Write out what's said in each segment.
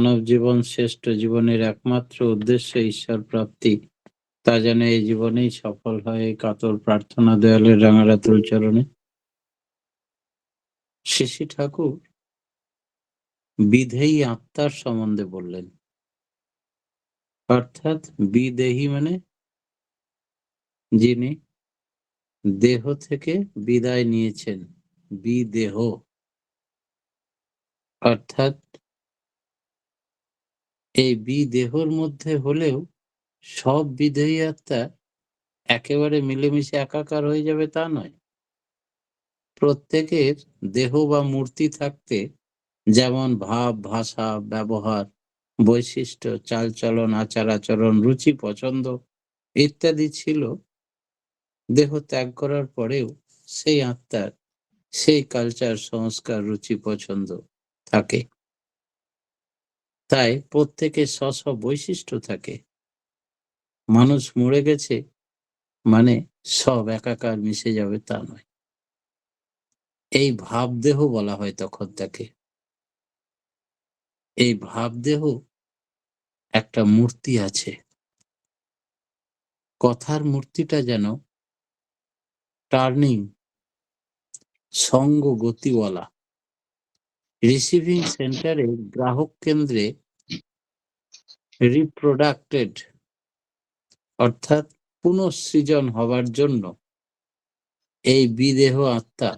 মানব জীবন শ্রেষ্ঠ জীবনের একমাত্র উদ্দেশ্য ঈশ্বর প্রাপ্তি, তা যেন এই জীবনেই সফল হয়, এই কাতর প্রার্থনা দয়ালের রাঙারাতুল চরণে। শ্রী ঠাকুর বিধেয়ী আত্মার সম্বন্ধে বললেন, অর্থাৎ বিদেহী মানে যিনি দেহ থেকে বিদায় নিয়েছেন, বিদেহ অর্থাৎ এই বিদেহর মধ্যে হলেও সব বিদেহী আত্মা একেবারে মিলেমিশে একাকার হয়ে যাবে তা নয়। প্রত্যেকের দেহ বা মূর্তি থাকতে যেমন ভাব, ভাষা, ব্যবহার, বৈশিষ্ট্য, চালচলন, আচার আচরণ, রুচি পছন্দ ইত্যাদি ছিল, দেহ ত্যাগ করার পরেও সেই আত্মার সেই কালচার, সংস্কার, রুচি পছন্দ থাকে। তাই প্রত্যেকের স্ব বৈশিষ্ট্য থাকে। মানুষ মরে গেছে মানে সব একাকার মিশে যাবে তা নয়। এই ভাবদেহ বলা হয় তখন তাকে। এই ভাবদেহ একটা মূর্তি আছে। কথার মূর্তিটা যেন টার্নিং, সঙ্গ গতিওয়ালা। রিসিভিং সেন্টারে গ্রাহক কেন্দ্রে রিপ্রোডাক্টেড অর্থাৎ পুনঃসৃজন হবার জন্য এই বিদেহ আত্মা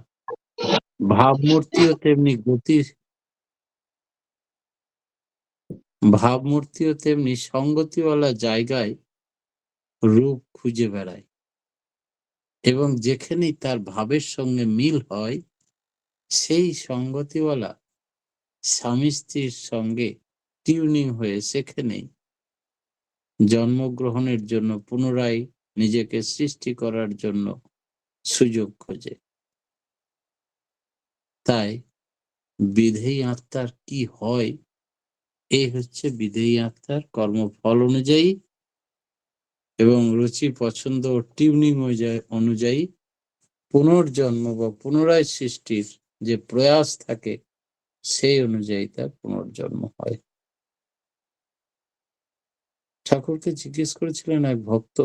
ভাবমূর্তিও তেমনি সঙ্গতিওয়ালা জায়গায় রূপ খুঁজে বেড়ায়, এবং যেখানেই তার ভাবের সঙ্গে মিল হয় সেই সঙ্গতিওয়ালা স্বামী স্ত্রীর সঙ্গে টিউনিং হয়ে সেখানেই জন্মগ্রহণের জন্য, পুনরায় নিজেকে সৃষ্টি করার জন্য সুযোগ খোঁজে। তাই বিধেয়ী আত্মার কি হয়, এই হচ্ছে বিধেয়ী আত্মার কর্মফল অনুযায়ী এবং রুচি পছন্দ ও টিউনিং অনুযায়ী পুনর্জন্ম বা পুনরায় সৃষ্টির যে প্রয়াস থাকে সেই অনুযায়ী তার পুনর্জন্ম হয়। ঠাকুরকে জিজ্ঞেস করেছিলেন এক ভক্ত,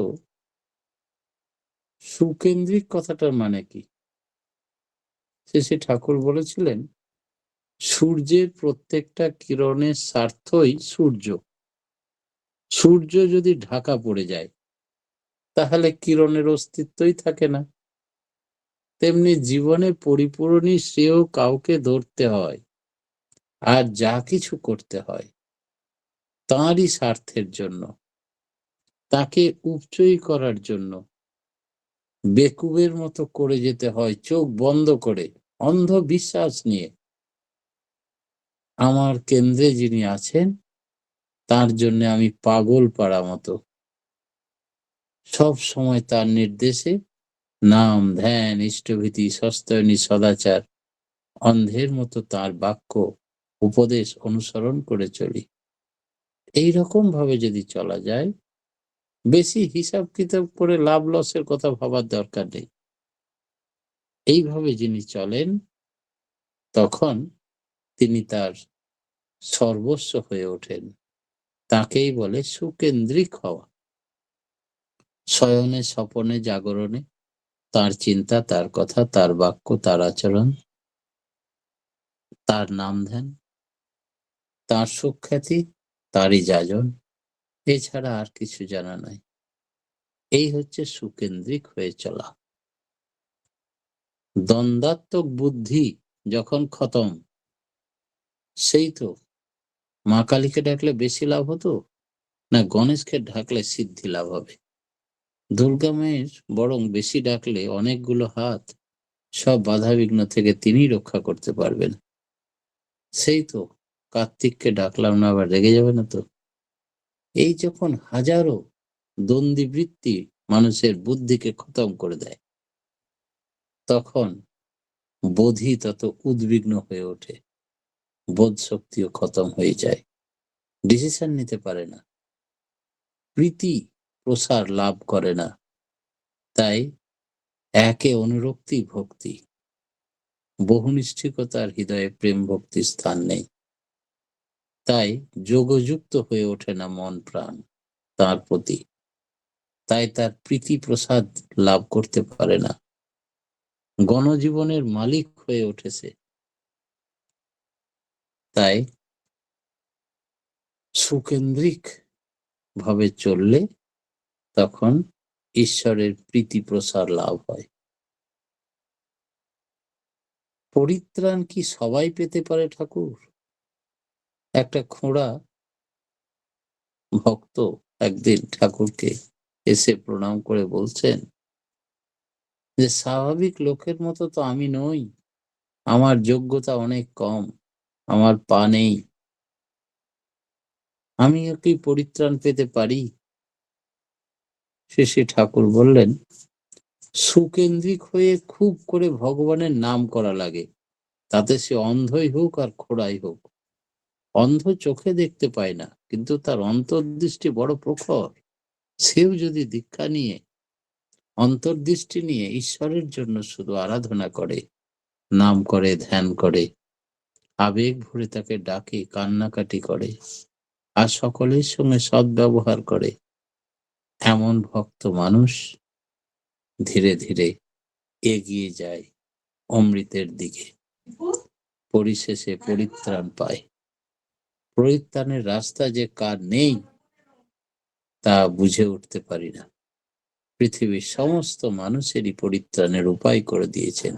সুকেন্দ্রিক কথাটার মানে কি? সে ঠাকুর বলেছিলেন, সূর্যের প্রত্যেকটা কিরণের স্বার্থই সূর্য। সূর্য যদি ঢাকা পড়ে যায় তাহলে কিরণের অস্তিত্বই থাকে না। তেমনি জীবনে পরিপূরণী শ্রেয় কাউকে ধরতে হয়, আর যা কিছু করতে হয় তাঁরই স্বার্থের জন্য, তাকে উপচয়ী করার জন্য বেকুবের মতো করে যেতে হয়, চোখ বন্ধ করে, অন্ধ বিশ্বাস নিয়ে। আমার কেন্দ্রে যিনি আছেন তার জন্য আমি পাগল পাড়া মতো সব সময় তার নির্দেশে নাম, ধ্যান, ইষ্টভীতি, সস্তায়নী, সদাচার অন্ধের মতো তার বাক্য উপদেশ অনুসরণ করে চলি। এইরকম ভাবে যদি চলা যায়, বেশি হিসাব কিতাব করে লাভ লসের কথা ভাবার দরকার নেই। এইভাবে যিনি চলেন তখন তিনি তার সর্বস্ব হয়ে ওঠেন। তাকেই বলে সুকেন্দ্রিক হওয়া। শয়নে, স্বপনে, জাগরণে তার চিন্তা, তার কথা, তার বাক্য, তার আচরণ, তার নাম ধ্যান, তার সুখ্যাতি, তারই যাজন, এছাড়া আর কিছু জানা নাই। এই হচ্ছে সুকেন্দ্রিক হয়ে চলা। দ্বন্দ্বাত্মক বুদ্ধি যখন খতম, সেই তো মা কালীকে ডাকলে বেশি লাভ হতো না গণেশকে ডাকলে সিদ্ধি লাভ হবে? দুর্গা মায়ের বরং বেশি ডাকলে অনেকগুলো হাত, সব বাধা বিঘ্ন থেকে তিনি রক্ষা করতে পারবেন। সেই তো কার্তিককে ডাকলাম না, আবার রেগে যাবে না তো? এই যখন হাজারো দ্বন্দ্বী বৃত্তি মানুষের বুদ্ধিকে খতম করে দেয়, তখন বোধই তত উদ্বিগ্ন হয়ে ওঠে, বোধ শক্তিও খতম হয়ে যায়, ডিসিশন নিতে পারে না, প্রীতি প্রসার লাভ করে না। তাই একে অনুরক্তি ভক্তি, বহুনিষ্ঠিকতার হৃদয়ে প্রেম ভক্তির স্থান নেই। তাই যোগযুক্ত হয়ে ওঠে না মন প্রাণ তার প্রতি, তাই তার প্রীতি প্রসাদ লাভ করতে পারে না। গণজীবনের মালিক হয়ে উঠেছে, তাই সুকেন্দ্রিক ভাবে চললে তখন ঈশ্বরের প্রীতি প্রসাদ লাভ হয়। পরিত্রাণ কি সবাই পেতে পারে ঠাকুর? একটা খোঁড়া ভক্ত একদিন ঠাকুরকে এসে প্রণাম করে বলছেন যে স্বাভাবিক লোকের মতো তো আমি নই, আমার যোগ্যতা অনেক কম, আমার পা নেই, আমি কি পরিত্রাণ পেতে পারি? শেষে ঠাকুর বললেন, সুকেন্দ্রিক হয়ে খুব করে ভগবানের নাম করা লাগে, তাতে সে অন্ধই হোক আর খোড়াই হোক। অন্ধ চোখে দেখতে পায় না, কিন্তু তার অন্তর্দৃষ্টি বড় প্রখর। সেও যদি দীক্ষা নিয়ে অন্তর্দৃষ্টি নিয়ে ঈশ্বরের জন্য শুধু আরাধনা করে, নাম করে, ধ্যান করে, আবেগ ভরে তাকে ডাকে, কান্নাকাটি করে, আর সকলের সঙ্গে সদ্ব্যবহার করে, এমন ভক্ত মানুষ ধীরে ধীরে এগিয়ে যায় অমৃতের দিকে, পরিশেষে পরিত্রাণ পায়। পরিত্রাণের রাস্তা যে কার নেই তা বুঝে উঠতে পারি না। পৃথিবীর সমস্ত মানুষেরই পরিত্রাণের উপায় করে দিয়েছেন,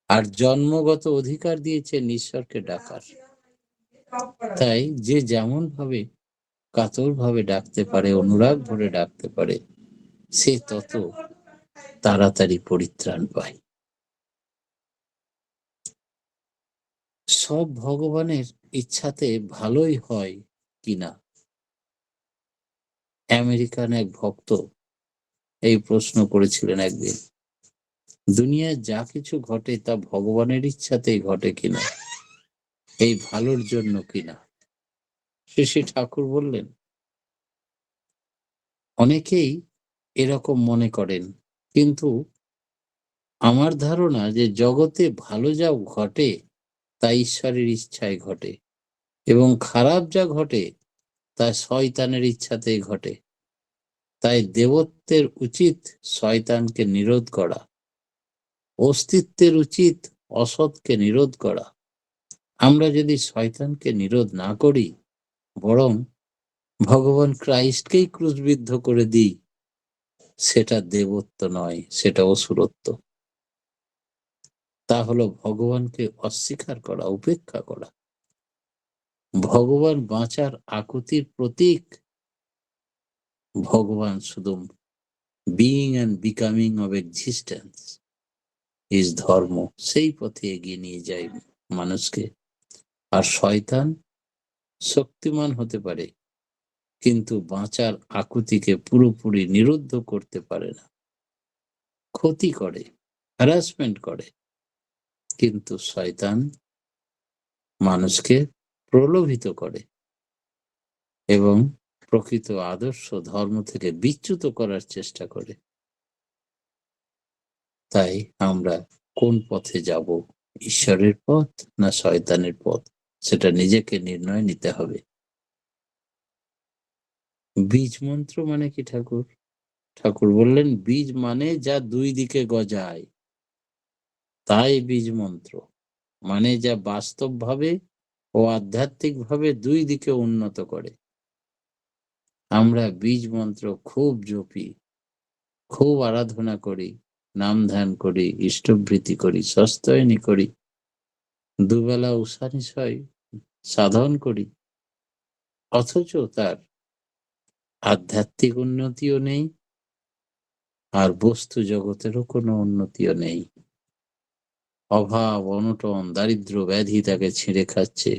আর জন্মগত অধিকার দিয়েছেন ঈশ্বরকে ডাকার। তাই যে যেমন ভাবে কাতর ভাবে ডাকতে পারে, অনুরাগ ভরে ডাকতে পারে, সে তত তাড়াতাড়ি পরিত্রাণ পায়। সব ভগবানের ইচ্ছাতে ভালোই হয় কিনা? আমেরিকান এক ভক্ত এই প্রশ্ন করেছিলেন একদিন। দুনিয়ায় যা কিছু ঘটে তা ভগবানের ইচ্ছাতেই ঘটে কিনা, এই ভালোর জন্য কিনা? শ্রী ঠাকুর বললেন, অনেকেই এরকম মনে করেন, কিন্তু আমার ধারণা যে জগতে ভালো যা ঘটে তা ঈশ্বরের ইচ্ছায় ঘটে, এবং খারাপ যা ঘটে তা শয়তানের ইচ্ছাতেই ঘটে। তাই দেবত্বের উচিত শয়তানকে নিরোধ করা, অস্তিত্বের উচিত অসৎকে নিরোধ করা। আমরা যদি শয়তানকে নিরোধ না করি, বরং ভগবান ক্রাইস্টকেই ক্রুশবিদ্ধ করে দিই, সেটা দেবত্ব নয়, সেটা অসুরত্ব। তা হলো ভগবানকে অস্বীকার করা, উপেক্ষা করা। ভগবান বাঁচার আকুতির প্রতীক। ভগবান শুধু being and becoming of existence is ধর্ম, সেই পথে এগিয়ে নিয়ে যায় মানুষকে। আর শয়তান শক্তিমান হতে পারে, কিন্তু বাঁচার আকুতিকে পুরোপুরি নিরুদ্ধ করতে পারে না। ক্ষতি করে, হ্যারাসমেন্ট করে, কিন্তু শয়তান মানুষকে প্রলোভিত করে এবং প্রকৃত আদর্শ ধর্ম থেকে বিচ্যুত করার চেষ্টা করে। তাই আমরা কোন পথে যাব, ঈশ্বরের পথ না শয়তানের পথ, সেটা নিজেকে নির্ণয় নিতে হবে। বীজ মন্ত্র মানে কি ঠাকুর? ঠাকুর বললেন, বীজ মানে যা দুই দিকে গজায়, তাই বীজ মন্ত্র। মানে যা বাস্তবভাবে ও আধ্যাত্মিকভাবে দুই দিকে উন্নত করে। আমরা বীজ মন্ত্র খুব জপি, খুব আরাধনা করি, নাম ধ্যান করি, ইষ্টভৃতি করি, সস্তায়নী করি, দুবেলা উষানিশয় সাধন করি, অথচ তার আধ্যাত্মিক উন্নতিও নেই, আর বস্তু জগতেরও কোনো উন্নতিও নেই। অভাব, অনটন, দারিদ্র, ব্যাধি তাকে ছিঁড়ে খাচ্ছে।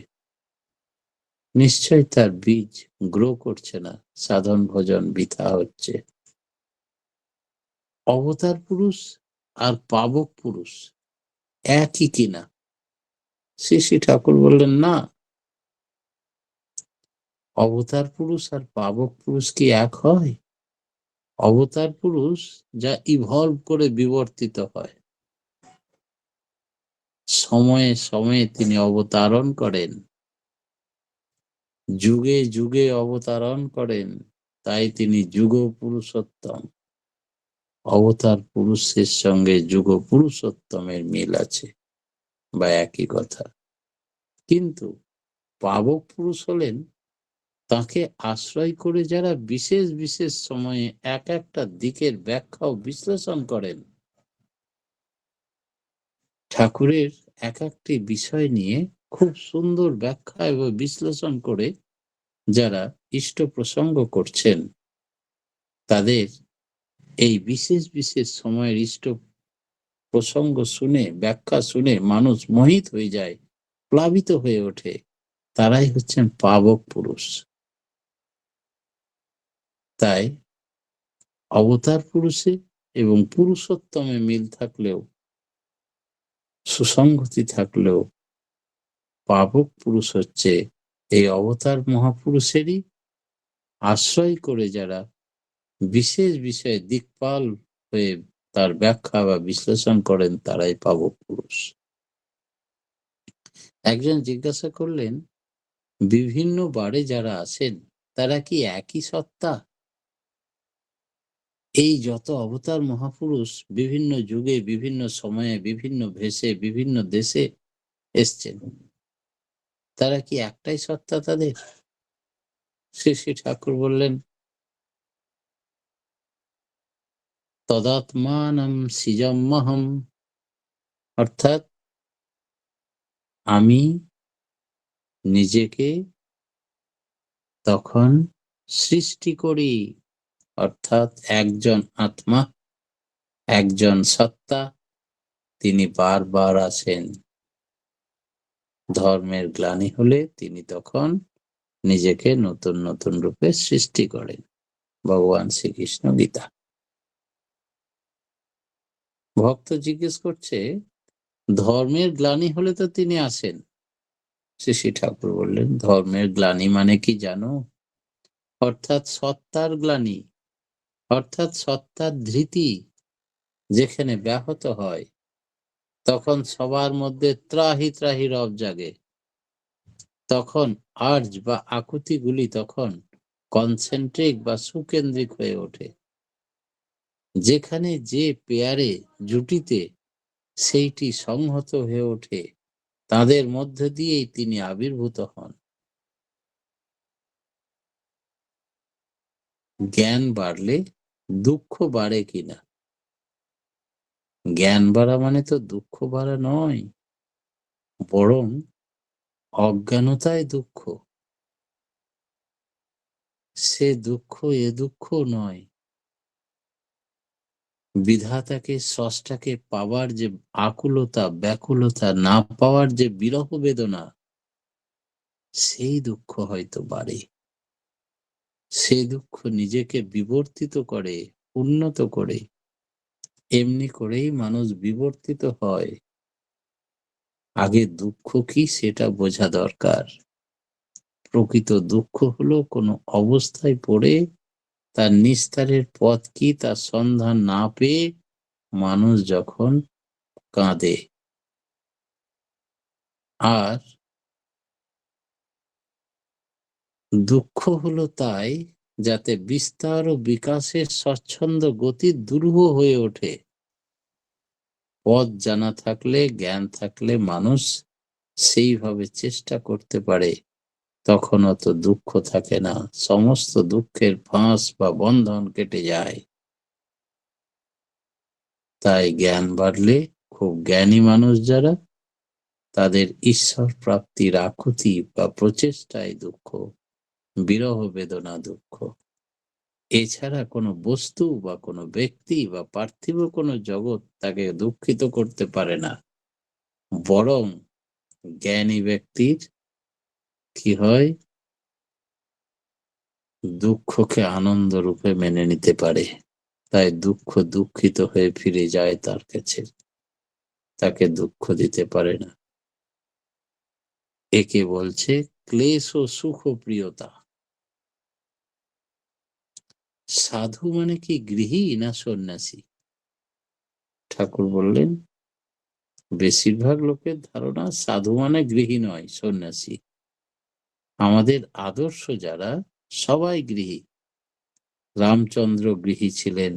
নিশ্চয় তার বীজ গ্রো করছে না, সাধন ভজন বৃথা হচ্ছে। অবতার পুরুষ আর পাবক পুরুষ একই কিনা? শ্রী ঠাকুর বললেন, না। অবতার পুরুষ আর পাবক পুরুষ কি এক হয়? অবতার পুরুষ যা ইভলভ করে বিবর্তিত হয়, সময়ে সময়ে তিনি অবতারণ করেন, যুগে যুগে অবতারণ করেন, তাই তিনি যুগ পুরুষোত্তম। অবতার পুরুষের সঙ্গে যুগ পুরুষোত্তমের মিল আছে বা একই কথা। কিন্তু পাবক পুরুষ হলেন তাকে আশ্রয় করে যারা বিশেষ বিশেষ সময়ে এক একটা দিকের ব্যাখ্যা ও বিশ্লেষণ করেন। ঠাকুরের এক একটি বিষয় নিয়ে খুব সুন্দর ব্যাখ্যা এবং বিশ্লেষণ করে যারা ইষ্ট প্রসঙ্গ করছেন, তাদের এই বিশেষ বিশেষ সময়ের ইষ্ট প্রসঙ্গ শুনে, ব্যাখ্যা শুনে মানুষ মোহিত হয়ে যায়, প্লাবিত হয়ে ওঠে। তারাই হচ্ছেন পাবক পুরুষ। তাই অবতার পুরুষে এবং পুরুষোত্তমে মিল থাকলেও, সুসংগতি থাকলেও, পাবক পুরুষ হচ্ছে এই অবতার মহাপুরুষেরই আশ্রয় করে যারা বিশেষ বিষয়ে দিকপাল হয়ে তার ব্যাখ্যা বা বিশ্লেষণ করেন, তারাই পাবক পুরুষ। একজন জিজ্ঞাসা করলেন, বিভিন্ন বারে যারা আছেন তারা কি একই সত্তা? এই যত অবতার মহাপুরুষ বিভিন্ন যুগে, বিভিন্ন সময়ে, বিভিন্ন ভেষে, বিভিন্ন দেশে এসছেন, তারা কি একটাই সত্তা তাদের? শ্রী শ্রী ঠাকুর বললেন, তদাত্মানম সৃজম্যহম, অর্থাৎ আমি নিজেকে তখন সৃষ্টি করি। অর্থাৎ একজন আত্মা, একজন সত্তা, তিনি বারবার আসেন। ধর্মের গ্লানি হলে তিনি তখন নিজেকে নতুন নতুন রূপে সৃষ্টি করেন। ভগবান শ্রীকৃষ্ণ গীতা। ভক্ত জিজ্ঞেস করছে, ধর্মের গ্লানি হলে তো তিনি আসেন। শ্রী শ্রী ঠাকুর বললেন, ধর্মের গ্লানি মানে কি জানো? অর্থাৎ সত্তার গ্লানি, অর্থাৎ সত্তার ধৃতি যেখানে ব্যাহত হয়, তখন সবার মধ্যে ত্রাহি ত্রাহি রব জাগে। তখন আর্জ বা আকুতিগুলি তখন কনসেন্ট্রিক বা সুকেন্দ্রিক হয়ে ওঠে। যেখানে যে পেয়ারে, জুটিতে সেইটি সংহত হয়ে ওঠে, তাদের মধ্য দিয়েই তিনি আবির্ভূত হন। জ্ঞান বাড়লে দুঃখ বাড়ে কিনা? জ্ঞান বাড়া মানে তো দুঃখ বাড়া নয়, বরং অজ্ঞানতায় দুঃখ। সে দুঃখ এ দুঃখ নয়। বিধাতাকে, স্রষ্টাকে পাওয়ার যে আকুলতা, ব্যাকুলতা, না পাওয়ার যে বিরহ বেদনা, সেই দুঃখ হয়তো বাড়ে। সে দুঃখ নিজেকে বিবর্তিত করে, উন্নত করে। এমনি করেই মানুষ বিবর্তিত হয়। আগে দুঃখ কি সেটা বোঝা দরকার। প্রকৃত দুঃখ হলো কোনো অবস্থায় পড়ে তার নিস্তারের পথ কি তার সন্ধান না পেয়ে মানুষ যখন কাঁদে। আর দুঃখ হলো তাই যাতে বিস্তার ও বিকাশের স্বচ্ছন্দ গতি দুরূহ হয়ে ওঠে। পথ জানা থাকলে, জ্ঞান থাকলে মানুষ সেইভাবে চেষ্টা করতে পারে, তখন অত দুঃখ থাকে না। সমস্ত দুঃখের ফাঁস বা বন্ধন কেটে যায়। তাই জ্ঞান বাড়লে, খুব জ্ঞানী মানুষ যারা, তাদের ঈশ্বর প্রাপ্তির আকুতি বা প্রচেষ্টায় দুঃখ, বিরহ বেদনা দুঃখ। এছাড়া কোনো বস্তু বা কোনো ব্যক্তি বা পার্থিব কোনো জগৎ তাকে দুঃখিত করতে পারে না। বরং জ্ঞানী ব্যক্তির কি হয়, দুঃখকে আনন্দ রূপে মেনে নিতে পারে। তাই দুঃখ দুঃখিত হয়ে ফিরে যায় তার কাছে, তাকে দুঃখ দিতে পারে না। একে বলছে ক্লেশ ও সুখ প্রিয়তা। সাধু মানে কি গৃহী না সন্ন্যাসী? ঠাকুর বললেন, বেশিরভাগ লোকের ধারণা সাধু মানে গৃহী নয়, সন্ন্যাসী। আমাদের আদর্শ যারা সবাই গৃহী। রামচন্দ্র গৃহী ছিলেন,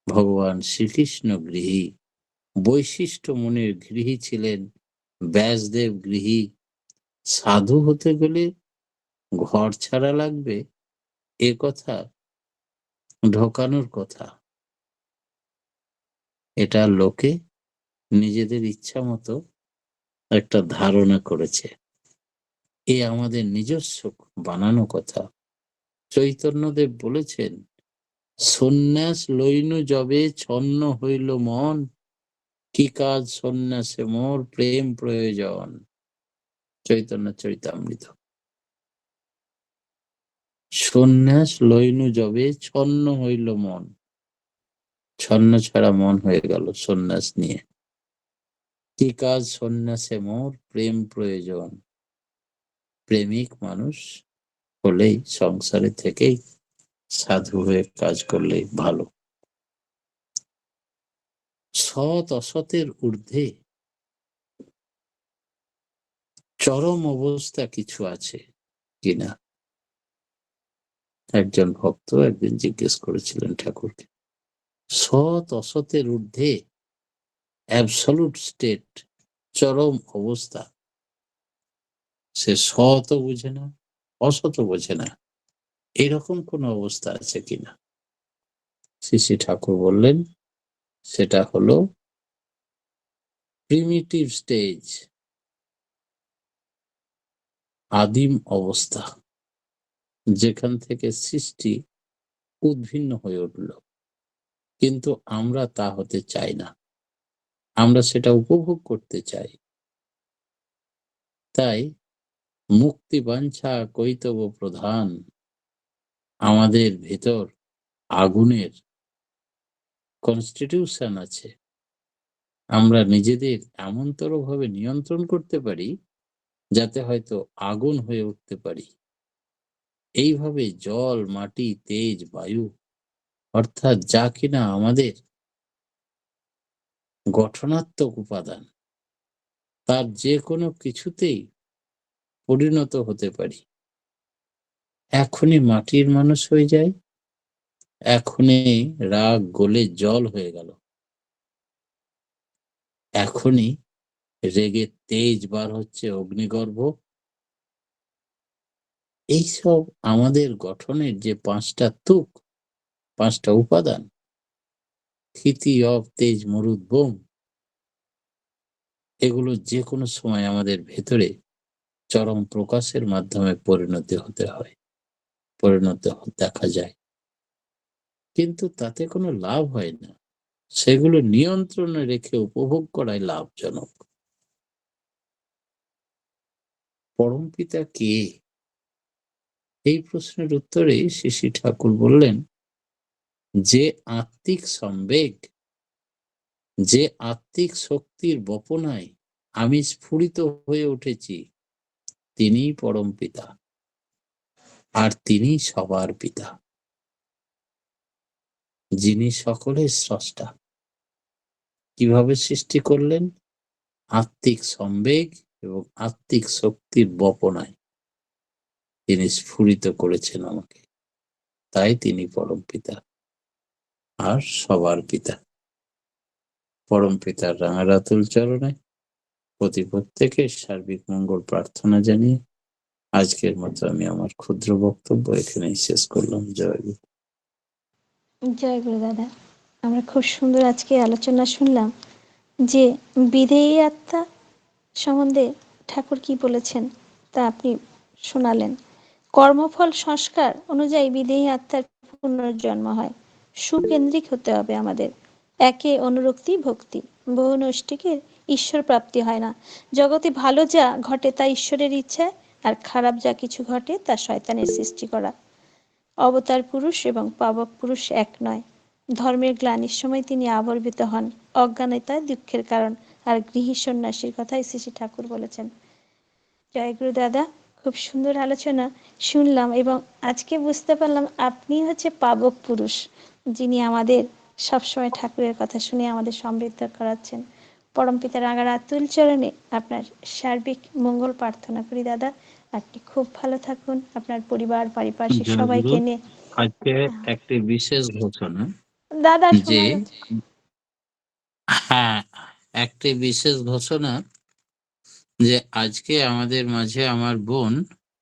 ভগবান শ্রীকৃষ্ণ গৃহী, বৈশিষ্ট্য মুনির গৃহী ছিলেন, ব্যাসদেব গৃহী। সাধু হতে গেলে ঘর ছাড়া লাগবে, এ কথা ঢোকানোর কথা। এটা লোকে নিজেদের ইচ্ছা মতো একটা ধারণা করেছে, এ আমাদের নিজস্ব বানানো কথা। চৈতন্যদেব বলেছেন, সন্ন্যাস লইনু যবে ছন্ন হইল মন, কি কাজ সন্ন্যাসে মোর প্রেম প্রয়োজন। চৈতন্য চরিতামৃত। সন্ন্যাস লইনু যবে ছন্ন হইল মন, ছন্ন ছাড়া মন হয়ে গেল সন্ন্যাস নিয়ে। কি কাজ সন্ন্যাসে মোর প্রেম প্রয়োজন। প্রেমিক মানুষ হলেই, সংসারে থেকেই সাধু হয়ে কাজ করলেই ভালো। সৎ অসতের ঊর্ধ্বে চরম অবস্থা কিছু আছে কিনা একজন ভক্ত একদিন জিজ্ঞেস করেছিলেন ঠাকুরকে। সৎ অসতের ঊর্ধ্বে অ্যাবসলিউট স্টেট, চরম অবস্থা, সে সৎ বোঝে না, অসৎ বোঝে না, এরকম কোন অবস্থা আছে কিনা। শ্রী ঠাকুর বললেন, সেটা হলো প্রিমিটিভ স্টেজ, আদিম অবস্থা, যেখান থেকে সৃষ্টি উদ্ভিন্ন হয়ে উঠল। কিন্তু আমরা তা হতে চাই না, আমরা সেটা উপভোগ করতে চাই। তাই মুক্তি বাঞ্ছা কৈতব প্রধান, আমাদের ভেতর আগুনের কনস্টিটিউশন আছে। আমরা নিজেদের এমনতর ভাবে নিয়ন্ত্রণ করতে পারি যাতে হয়তো আগুন হয়ে উঠতে পারি। এইভাবে জল, মাটি, তেজ, বায়ু, অর্থাৎ যা কিনা আমাদের গঠনাত্মক উপাদান, তার যে কোনো কিছুতেই পরিণত হতে পারি। এখনই মাটির মানুষ হয়ে যায়, এখনই রাগ গলে জল হয়ে গেল, এখনই রেগে তেজ বার হচ্ছে অগ্নিগর্ভ। এইসব আমাদের গঠনের যে পাঁচটা তুক, পাঁচটা উপাদান, ক্ষিতি, অব, তেজ, মরুদ, বোম, এগুলো যে কোনো সময় আমাদের ভেতরে চরম প্রকাশের মাধ্যমে পরিণত দেখা যায়। কিন্তু তাতে কোনো লাভ হয় না, সেগুলো নিয়ন্ত্রণে রেখে উপভোগ করাই লাভজনক। পরমপিতা কে? এই প্রশ্নের উত্তরে শ্রী ঠাকুর বললেন, যে আত্মিক সম্বেগ, যে আত্মিক শক্তির বপনায় আমি স্ফুরিত হয়ে উঠেছি, তিনিই পরম পিতা, আর তিনি সবার পিতা, যিনি সকলের স্রষ্টা। কিভাবে সৃষ্টি করলেন? আত্মিক সম্বেগ এবং আত্মিক শক্তির বপনায় তিনি স্ফুরিত করেছেন আমাকে, তাই তিনি পরম পিতা আর সবার পিতা। পরম পিতার রাঙারাতুল চরণে প্রত্যেকের সার্বিক মঙ্গল প্রার্থনা জানিয়ে আজকের মতো আমি আমার ক্ষুদ্র বক্তব্য এখানেই শেষ করলাম। জয় গুরু। জয় গুরু দাদা। আমরা খুব সুন্দর আজকে আলোচনা শুনলাম যে বিধেয়ী আত্মা সম্বন্ধে ঠাকুর কি বলেছেন তা আপনি শোনালেন। কর্মফল সংস্কার অনুযায়ী বিধেয়ী আত্মার পুনর্জন্ম হয়। সুকেন্দ্রিক হতে হবে আমাদের। একে অনুরক্তি ভক্তি, বহু নৈষ্ঠিকের ঈশ্বর প্রাপ্তি হয় না। জগতে ভালো যা ঘটে তা ঈশ্বরের ইচ্ছায়, আর খারাপ যা কিছু ঘটে তা শয়তানের সৃষ্টি করা। অবতার পুরুষ এবং পাবক পুরুষ এক নয়। ধর্মের গ্লানির সময় তিনি আবির্ভূত হন, অজ্ঞানতায় দুঃখের কারণ। আর গৃহী সন্ন্যাসীর কথাই শ্রী ঠাকুর বলেছেন। জয় গুরু দাদা, খুব সুন্দর আলোচনা শুনলাম এবং আজকে বুঝতে পারলাম আপনি হচ্ছে পাবক পুরুষ, যিনি আমাদের সবসময় ঠাকুরের কথা শুনে আমাদের সমৃদ্ধ করাচ্ছেন। পরমপিতা রাঙারাতুল চরণে আপনার সার্বিক মঙ্গল প্রার্থনা করি দাদা। আপনি খুব ভালো থাকুন, আপনার পরিবার পারিপার্শ্বিক জয় গুরু। সবাইকে নিয়ে। আজকে একটি বিশেষ ঘোষণা দাদা যে শোনা যাচ্ছে? হ্যাঁ, একটি বিশেষ ঘোষণা যে আজকে আমাদের মাঝে আমার বোন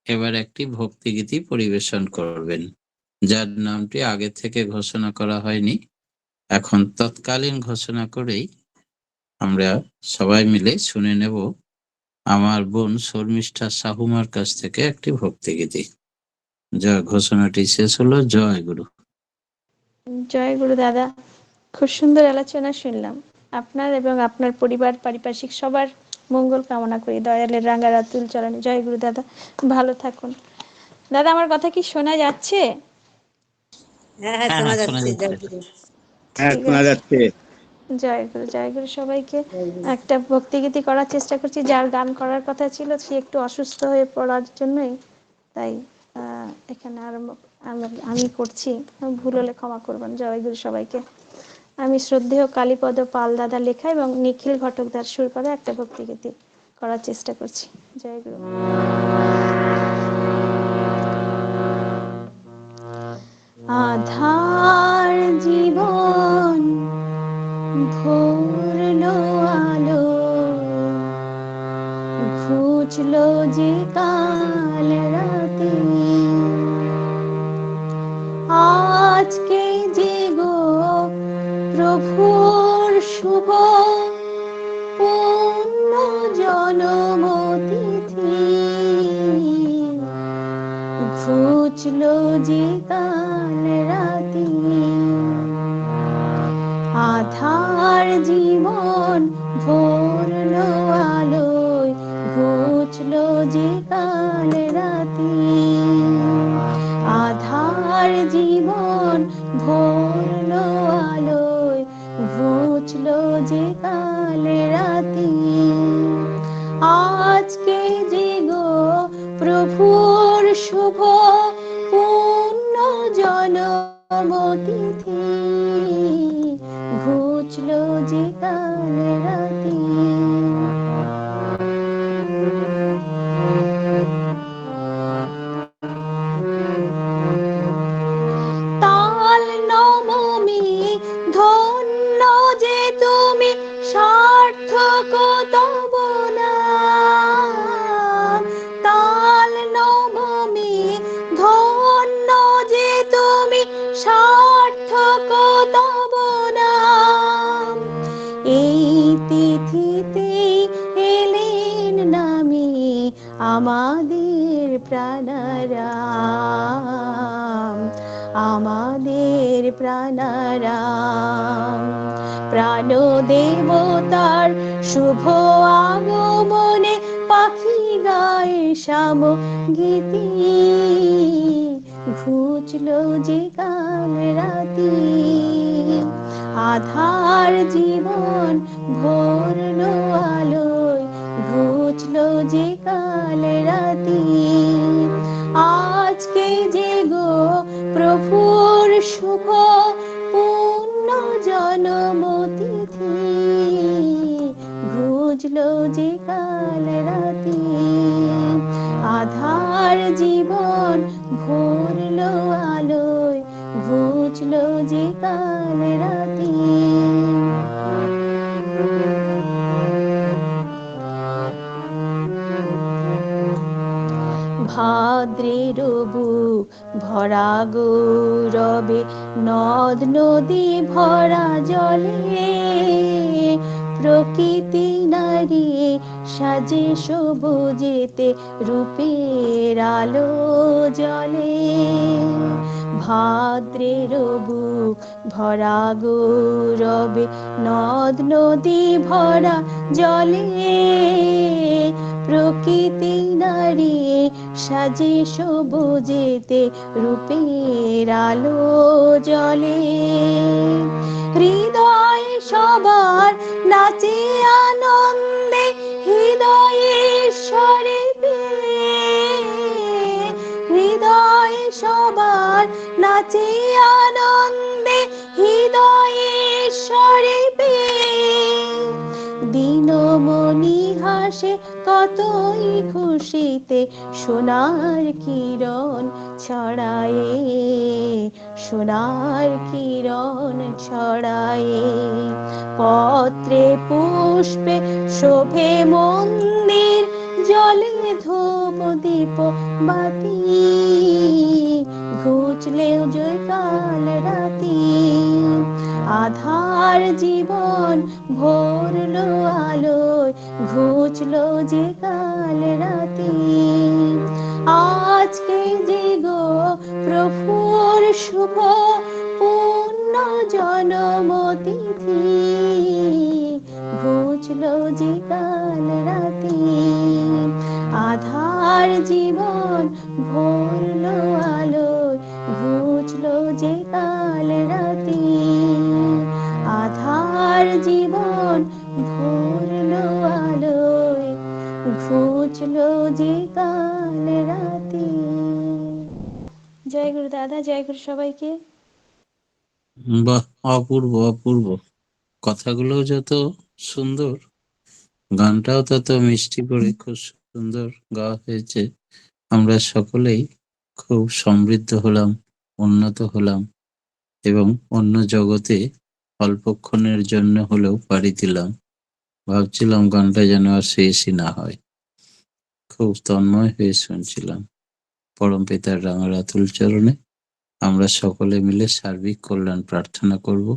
এবার একটি ভক্তিগীতি পরিবেশন করবেন, যার নামটি আগে থেকে ঘোষণা করা হয়নি। এখন তৎকালীন ঘোষণা করেই আমরা সবাই মিলে শুনে নেব আমার বোন শর্মিষ্ঠা সাহুমার কাছ থেকে একটি ভক্তিগীতি। যা ঘোষণাটি শেষ হলো। জয় গুরু। জয় গুরু দাদা, খুব সুন্দর আলোচনা শুনলাম। আপনার এবং আপনার পরিবার পারিপার্শ্বিক সবার মঙ্গল কামনা করি দয়ালের রাঙা রাতুল চরণে। জয় গুরু দাদা, ভালো থাকুন। দাদা আমার কথা কি শোনা যাচ্ছে? হ্যাঁ হ্যাঁ, হ্যাঁ শোনা হ্যাঁ, শোনা যাচ্ছে। যাচ্ছে। জয় গুরু। হ্যাঁ, ঠিক শোনা আছে। যাচ্ছে। জয় গুরু, জয় গুরু। সবাইকে একটা ভক্তিগীতি করার চেষ্টা করছি। যার গান করার কথা ছিল সে একটু অসুস্থ হয়ে পড়ার জন্যই তাই এখানে আমি করছি। ভুল হলে ক্ষমা করবেন। জয় গুরু সবাইকে। আমি শ্রদ্ধেয় কালীপদ পাল দাদা লেখা এবং নিখিল ঘটকদার সুর করা একটা ভক্তিগীতি করার চেষ্টা করছি। জয় গুরু। আধার জীবন ভরলো আলো, ঘুচলো যে কাল রাতে, আজকে যে গো প্রভুর শুভ পুণ্য জনম তিথি, ঘুচলো যে কাল রাতে, আধার জীবন ভরলো আলোয়, ঘুচলো যে কাল রাতে, আধার জীবন ভরলো আলোয়, ঘুচলো যে কাল রাতে, আজকে যে গো প্রভুর শুভ পুণ্য জনম তিথি, ঘুচলো যে কাল রাতে। তাল নবমী ধন্য যে তুমি, সার্থক তব নাম। তাল নবমী ধন্য যে তুমি, সার্থক তব নাম। এই তিথিতে এলেন নামে আমাদের প্রাণারাম, আমাদের প্রাণারাম। প্রাণ দেবতার শুভ আগমনে পাখি গায়ে শ্যাম গীতি, ঘুচলো যে কাল রাতি, আধার জীবন ভরলো আলোয়, ঘুচলো যে কাল রাতি, আজকে যে গো প্রভুর শুভ পুণ্য জনম তিথি, ঘুচলো যে কাল রাতি, আধার জীবন ভরলো আলোয়, ঘুচলো যে কাল রাতি। ভাদ্রের বুক ভরা গৌরবে, নদ নদী ভরা জলে, প্রকৃতি নারী সাজে সবুজেতে, রূপের আলো জলে। ভাদ্রের বুক ভরা গৌরবে, নদ নদী ভরা জলে, প্রকৃতি নারী সাজে সবুজেতে, রূপের আলো জলে। হৃদয় সবার নাচে আনন্দে, হৃদয়েশ্বরেতে, হৃদয় সবার নাচে আনন্দে, হৃদয়েশ্বরেতে, দিনমণি হাসে কতই খুশিতে সোনার কিরণ ছড়ায়ে, সোনার কিরণ ছড়ায়ে। পত্রে পুষ্পে শোভে মন্দির, জলে ধূপ দীপ বাতি, ঘুচলেও যে কাল রাতি। আধার জীবন ভরলো আলোয়, ঘুচলো যে কাল রাতি। আজকে যে গো প্রভুর শুভ পূর্ণ জন্মতিথি, ঘুচলো যে কাল রাতি। আধার জীবন ভরলো আলোয়, ঘুচলো যে কাল রাতি। আধার জীবন ভরলো আলোয়, ঘুচলো যে কাল রাতি। জয় গুরু দাদা, জয় গুরু সবাইকে। বাহ, অপূর্ব অপূর্ব। কথাগুলো যত সুন্দর, গানটাও তত মিষ্টি করে খুব সুন্দর গাওয়া হয়েছে। আমরা সকলেই খুব সমৃদ্ধ হলাম, উন্নত হলাম এবং অন্য জগতে অল্পক্ষণের জন্য হলেও পাড়ি দিলাম। ভাবছিলাম গানটা যেন আর শেষই না হয়। খুব তন্ময় হয়ে শুনছিলাম। পরম পিতার রাঙারাতুল চরণে আমরা সকলে মিলে সার্বিক কল্যাণ প্রার্থনা করব,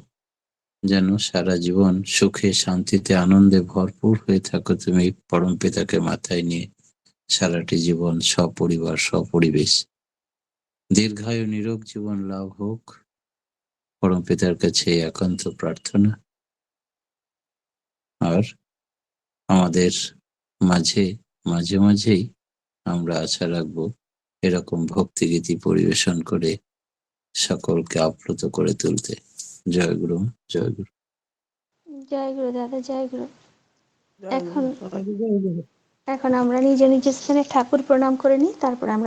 যেন সারা জীবন সুখে শান্তিতে আনন্দে ভরপুর হয়ে থাকো তুমি পরম পিতাকে মাথায় নিয়ে সারাটি জীবন, সপরিবার সপরিবেশ। দীর্ঘায়ু নিরোগ জীবন লাভ হোক, পরম পিতার কাছে একান্ত প্রার্থনা। আর আমাদের মাঝে মাঝে মাঝেই আমরা আশা রাখবো এরকম ভক্তিগীতি পরিবেশন করে সকলকে আপ্লুত করে তুলতে। জয় গুরু, জয় গুরু। জয় গুরু দাদা, জয় গুরু। জয় গুরু, সবাইকে জয় গুরু। এখন আমরা নিজ নিজ স্থানে ঠাকুর প্রণাম করে নিই, তারপর আমরা